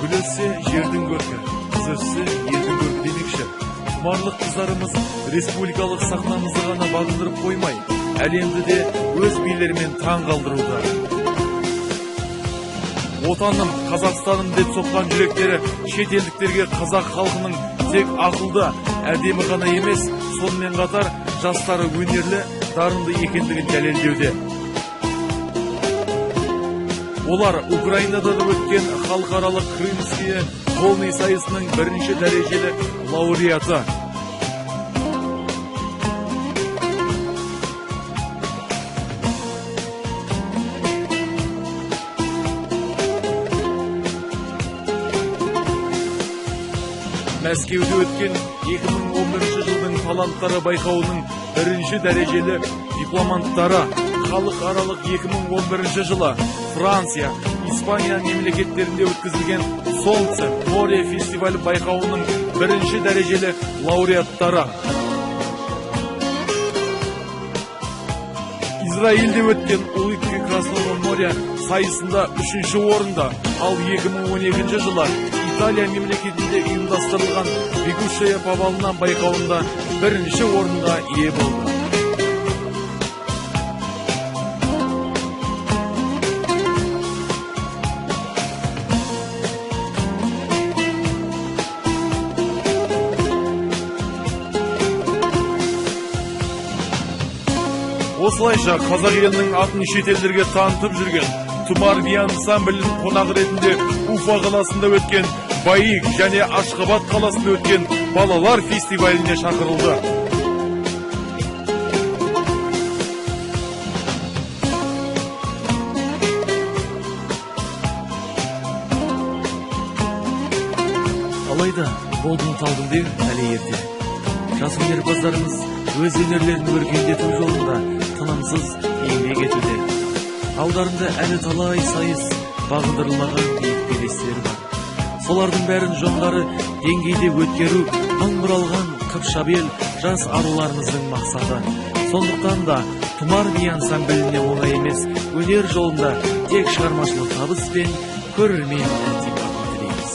Gül ötse жердің көркі, қыз өтсе елдің көркі демекші. Тұмарлық қыздарымыз республикалық сахнамызды ғана бағындырып қоймай, әлемді де өз билерімен таң қалдыруда. Отаным, Қазақстаным деп соққан жүректері шетелдіктерге қазақ халқының тек ақылды, әдемі ғана емес, сонымен қатар жастары өнерлі, дарынды екендігін дәлелдеуде. Олар Украинада өткен халықаралық Крымский волны сайысының бірінші дәрежелі лауреаты. Мәскеуде өткен 2011 жылдың таланттары байқауының бірінші дәрежелі дипломанттары. Халықаралық 2011 жылы Франция, Испания мемлекеттерінде өткізілген Солнце море фестивалі байқауының бірінші дәрежелі лауреаттары. Израильде өткен Улыбки Красного моря сайысында 3-ші орында, ал 2012 жылы Италия мемлекетінде ұйымдастырылған Бегущая по волнам байқауында 1-ші орынға ие болды. Осылайша қазақ елінің атын шетелдерге танытып жүрген Тұмар би ансамблінің қонағы ретінде Уфа қаласында өткен, Байық және Ашхабад қаласында өткен балалар фестиваліне шақырылды. Алайда болдың талдың деп әлі ерте. Жас өнерпаздарымыз өз өнерлерін өркендету жолында тынымсыз еңбек етуде. Алдарында әлі талай сайыс, бағындырылмаған биік белестері бар. Солардың бәрін жоңғары деңгейде өткеру мың бұралған қыпшабел жас аруларымыздың мақсаты. Сондықтан да Тұмар би ансамбліне оңай емес, өнер жолында тек шығармашылық табыс пен көрермен ілтипатын тілейміз.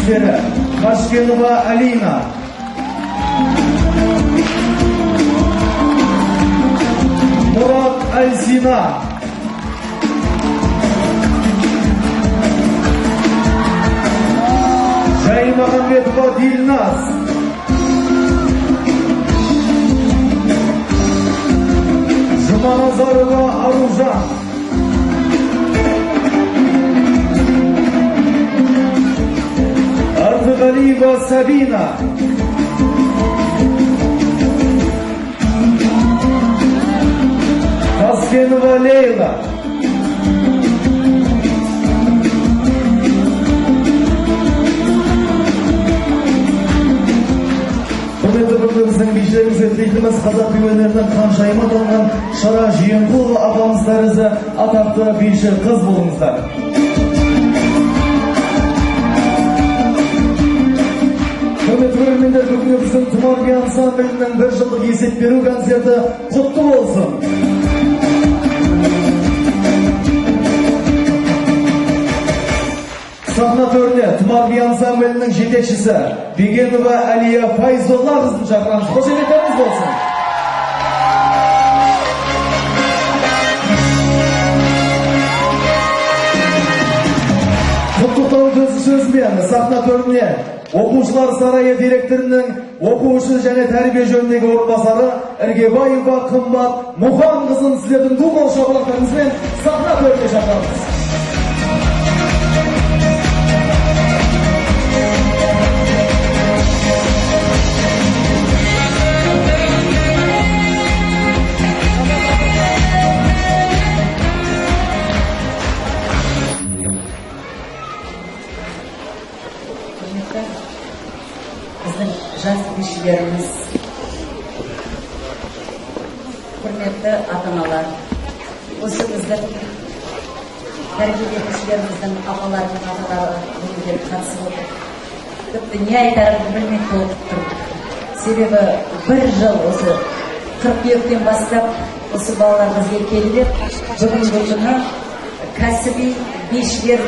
әртістері Қашкенова Алина, Мұрат Альзина, Жаймағамбетова Дилназ, Жұманазарова Аружан, Ардығалиева Сабина, Таскенова Лейла, Біздің бейшілеріміз өтілейтіміз қазақ бейбелерінің қаншайымы аталған Шара Жиенқұлова апамыз тәрізі атақты бейшіл қыз болыңыздар. Құрметті көрермендер, бүгінгі біздің Тұмар би ансамблінің 1 жылдық есеп беру концерті құтты болсын. Сахна төріне Тұмар би ансамблінің жетекшісі Бегенова Әлия Файзолла қызын шақырамыз. Қошеметтеріңіз болсын. Құттықтау сөзімен сахна төріне оқушылар сарайы директорының оқушы және тәрбие жөніндегі орынбасары Іргебаева Қымбат Мұхан қызын сіздердің думал шапалақтарыңызбен сахна төріне шақырамыз. Біздің жас бишілеріміз, құрметті ата-аналар, осы біздің тәрбиеленушілеріміздің апалары мен аталары бүгінге қатысып отыр. Тіпті не айтарымды білмей болып тұрдық. Себебі 1 жыл осы қыркүйектен бастап осы балалар бізге келіп, бүгінгі күні кәсіби бишілер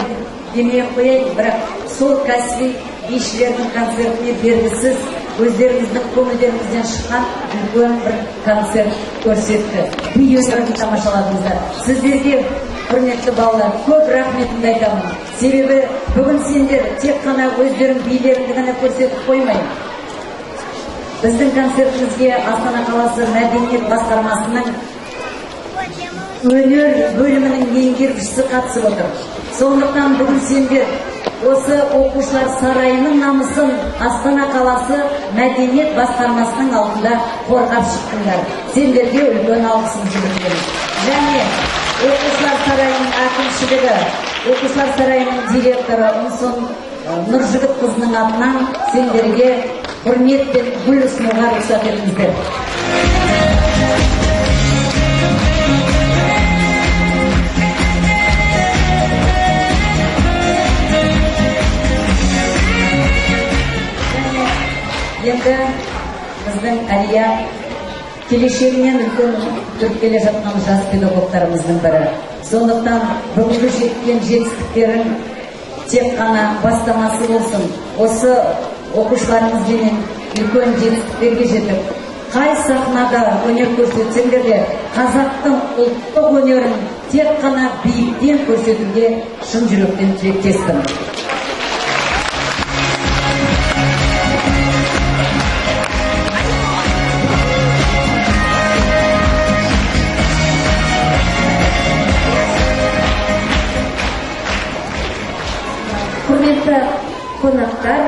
демей қояйын, бірақ сол кәсіби бишілердің концертіне бергісіз өздеріңіздің көңілдеріңізден шыққан үлкен бір концерт көрсетті. Би өнерін тамашаладыңыздар. Сіздерге, құрметті балалар, көп рахметімді айтамын. Себебі бүгін сендер тек қана өздерің билеріңді ғана көрсетіп қоймай, біздің концертімізге Астана қаласы мәдениет басқармасының өнер бөлімінің меңгерушісі қатысып отыр. Сондықтан бүгін сендер осы оқушылар сарайының намысын Астана қаласы мәдениет басқармасының алдында қорғап шықтыңдар. Сендерге үлкен алғысымды білдіремін. Және оқушылар сарайының әкімшілігі, оқушылар сарайының директоры Ұнсын Нұржігіт қызының атынан сендерге құрмет пен гүл ұсынуға рұқсат етіңіздер. Енді біздің Әлия келешегінен үлкен тұрып келе жатқан жас педагогтарымыздың бірі. Сондықтан бүгінгі жеткен жетістіктерін тек қана бастамасы болсын. Осы оқушыларымызбен үлкен жетістіктерге жетіп, қай сахнада өнер көрсетсеңдер де қазақтың ұлттық өнерін тек қана биіктен көрсетуге шын жүректен тілектеспін. Құрметті қонақтар,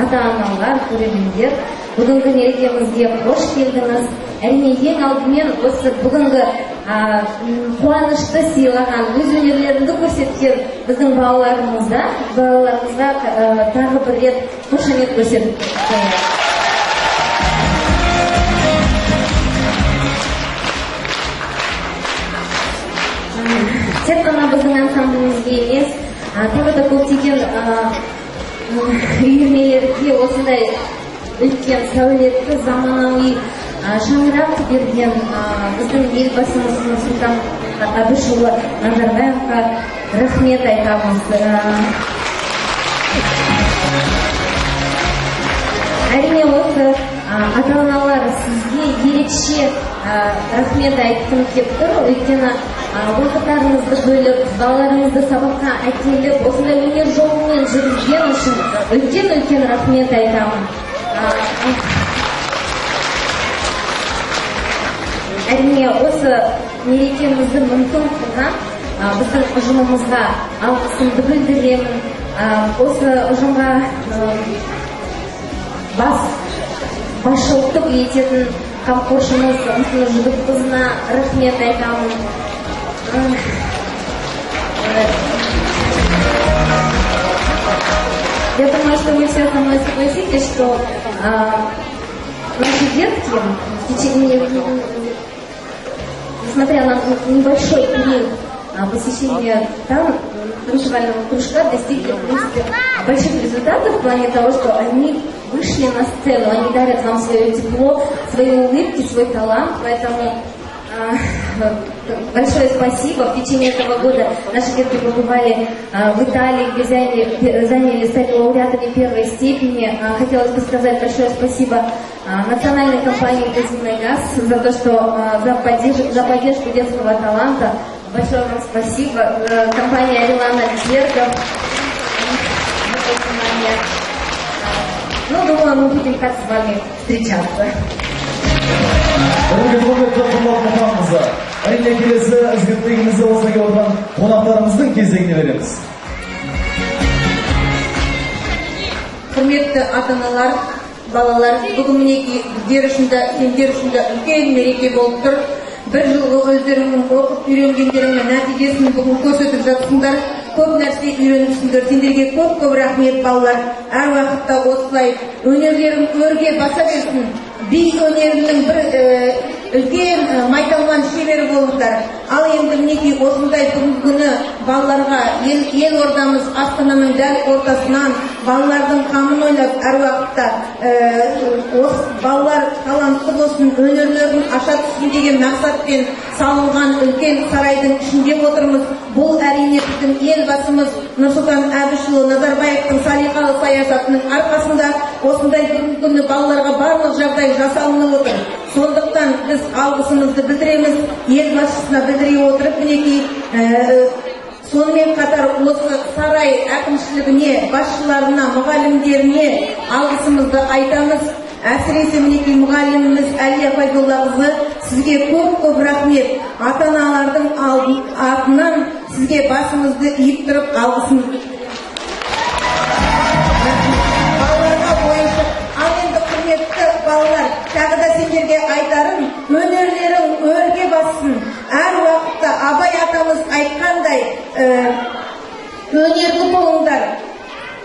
ата-аналар, көрермендер, бүгінгі мерекемізге қош келдіңіз. Әрине, ең алдымен осы бүгінгі қуанышты сыйлаған, өз өнерлеріңді көрсеткен біздің балаларымызға тағы бір рет қошемет көрсетіп қояйық. Тек қана біздің ансамблімізге емес, тағы да көптеген үйірмелерге осындай үлкен сәулетті заманауи шаңырақ берген біздің елбасымыз Нұрсұлтан Әбішұлы Назарбаевқа рахмет айтамыз. әрине осы ата-аналар сізге ерекше рахмет айтқым келіп тұр. Өйткені уақыттарыңызды бөліп, балаларыңызды сабаққа әкеліп, осындай өнер жолымен жүрген үшін үлкен рахмет айтамын. Әрине осы мерекемізді мүмкін қылған біздің ұжымымызға алғысымды білдіремін. Осы ұжымға басшылық ететін қамқоршымыз Жүдікқызына рахмет айтамын. Я думаю, что вы все со мной согласитесь, что наши детки в течение, несмотря на небольшой период посещения танцевального кружка, достигли, в принципе, больших результатов в плане того, что они вышли на сцену, они дарят нам свое тепло, свои улыбки, свой талант, поэтому большое спасибо. В течение этого года наши детки побывали в Италии, где стали лауреатами первой степени. Хотелось бы сказать большое спасибо национальной компании «Казино Газ» за то, что за поддержку детского таланта. Большое вам спасибо. Компания «Рилана Зерков». Ну, думаю, мы будем как с вами встречаться. Әрине келесі ізгіліктігімізді осына келіп отырған қонақтарымыздың кезегіне береміз. Құрметті ата-аналар, балалар, бүгін мінекей сендер үшін де үлкен мереке болып тұр. Бір жылғы өздеріңнің оқып үйренгендеріңнің нәтижесін бүгін көрсетіп жатсыңдар. Көп нәрсе үйреніпсіңдер. Сендерге көп рахмет балалар. Әр уақытта осылай өнерлерің өрге баса берсін. Би өнерінің бір үлкен майталман шебері болыңдар. Ал енді мінекей осындай бүгінгі күні балаларға ел ордамыз Астананың дәл ортасынан балалардың қамын ойлап әр уақытта балалар талантты болсын, өнерлерін аша түсін деген мақсатпен салынған үлкен сарайдың ішінде отырмыз. Бұл әрине біздің елбасымыз Нұрсұлтан Әбішұлы Назарбаевтың салиқалы саясатының арқасында осындай бүгінгі күні балаларға барлық жағдай жасалынып отыр. Сондықтан біз алғысымызды білдіреміз, елбасшысына білдіре отырып, мінекей сонымен қатар осы сарай әкімшілігіне, басшыларына, мұғалімдеріне алғысымызды айтамыз. Әсіресе мінекей мұғаліміміз Әлия Пайдоллақызы, сізге көп рахмет. Ата-аналардың атынан сізге басымызды иіп тұрып алғысымызды. Балаларға бойынша, ал енді құрметті балалар, тағы да сендерге айтарым, өнерлерің өрге бассын. Әр уақытта Абай атамыз айтқандай, өнерлі болыңдар.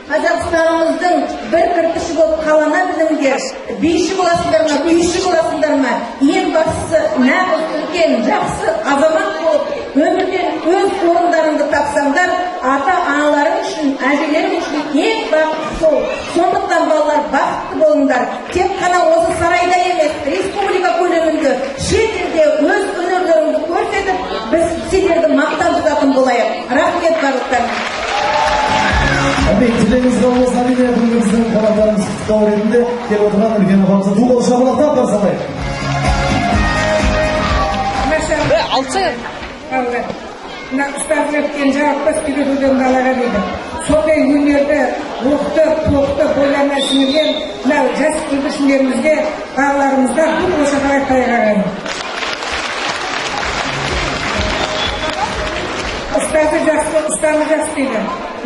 Қазақстанымыздың бір кірпіші болып қалана біліңдер. Биші боласыңдар ма, күйші боласыңдар ма? Ең бастысы нағыз үлкен, жақсы азамат болып, өмірден өз орындарыңды тапсаңдар, ата-аналарың үшін, әжелерің үшін ең бақытты сол. Сондықтан балалар бақытты болыңдар. Тек қана осы сарайда емес, республика көлемінде, шет елде өз өнерлеріңді көрсетіп, біз сендерді мақтан тұтатын болайық. Рахмет барлықтарыңа. Тілеңіз қалмаса, әрине бүгінгі біздің қонақтарымыз құттықтау ретінде келіп отырған үлкен ағамызды ду қол шапалақтап қарсы алайық. Мына ұстаз өткен жауаптас үйретуден далаға дейді. Сондай өнерді оқты, тоқты бойлана сіңірген мынау жас бүлдіршіндерімізге, балаларымызға ду қол шапалақтай қараймын. Ұстазы жақсы, ұстаны жақсы дейді.